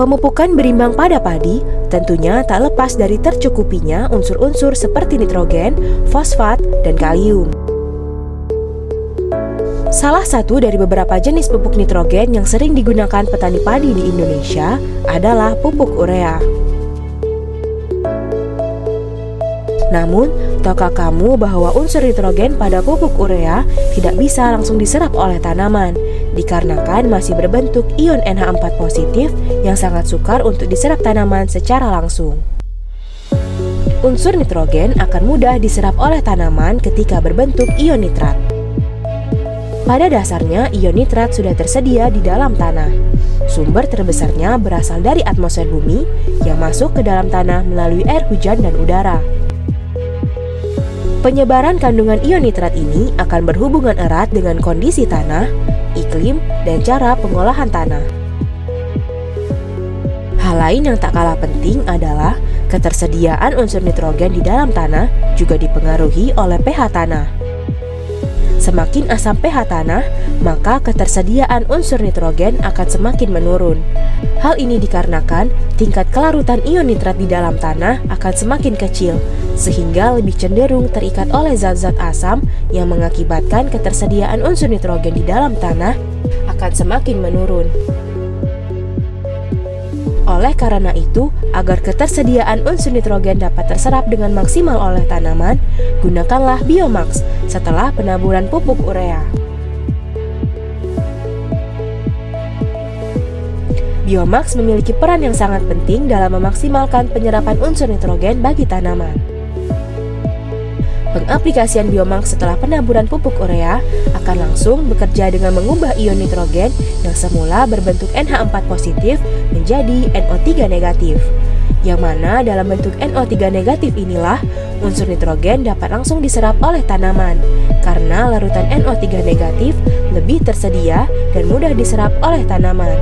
Pemupukan berimbang pada padi tentunya tak lepas dari tercukupinya unsur-unsur seperti nitrogen, fosfat, dan kalium. Salah satu dari beberapa jenis pupuk nitrogen yang sering digunakan petani padi di Indonesia adalah pupuk urea. Namun, tahukah kamu bahwa unsur nitrogen pada pupuk urea tidak bisa langsung diserap oleh tanaman, dikarenakan masih berbentuk ion NH4 positif yang sangat sukar untuk diserap tanaman secara langsung. Unsur nitrogen akan mudah diserap oleh tanaman ketika berbentuk ion nitrat. Pada dasarnya, ion nitrat sudah tersedia di dalam tanah. Sumber terbesarnya berasal dari atmosfer bumi yang masuk ke dalam tanah melalui air hujan dan udara. Penyebaran kandungan ion nitrat ini akan berhubungan erat dengan kondisi tanah, iklim, dan cara pengolahan tanah. Hal lain yang tak kalah penting adalah ketersediaan unsur nitrogen di dalam tanah juga dipengaruhi oleh pH tanah. Semakin asam pH tanah, maka ketersediaan unsur nitrogen akan semakin menurun. Hal ini dikarenakan tingkat kelarutan ion nitrat di dalam tanah akan semakin kecil, sehingga lebih cenderung terikat oleh zat-zat asam yang mengakibatkan ketersediaan unsur nitrogen di dalam tanah akan semakin menurun. Oleh karena itu, agar ketersediaan unsur nitrogen dapat terserap dengan maksimal oleh tanaman, gunakanlah Biomax setelah penaburan pupuk urea. Biomax memiliki peran yang sangat penting dalam memaksimalkan penyerapan unsur nitrogen bagi tanaman. Pengaplikasian Biomax setelah penaburan pupuk urea akan langsung bekerja dengan mengubah ion nitrogen yang semula berbentuk NH4 positif menjadi NO3 negatif. Yang mana dalam bentuk NO3 negatif inilah unsur nitrogen dapat langsung diserap oleh tanaman karena larutan NO3 negatif lebih tersedia dan mudah diserap oleh tanaman.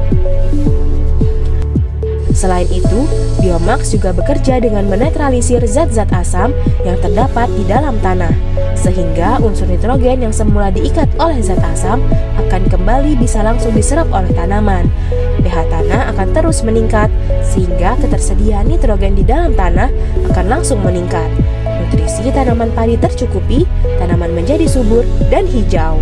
Selain itu, Biomax juga bekerja dengan menetralisir zat-zat asam yang terdapat di dalam tanah, sehingga unsur nitrogen yang semula diikat oleh zat asam akan kembali bisa langsung diserap oleh tanaman. pH tanah akan terus meningkat, sehingga ketersediaan nitrogen di dalam tanah akan langsung meningkat. Nutrisi tanaman padi tercukupi, tanaman menjadi subur dan hijau.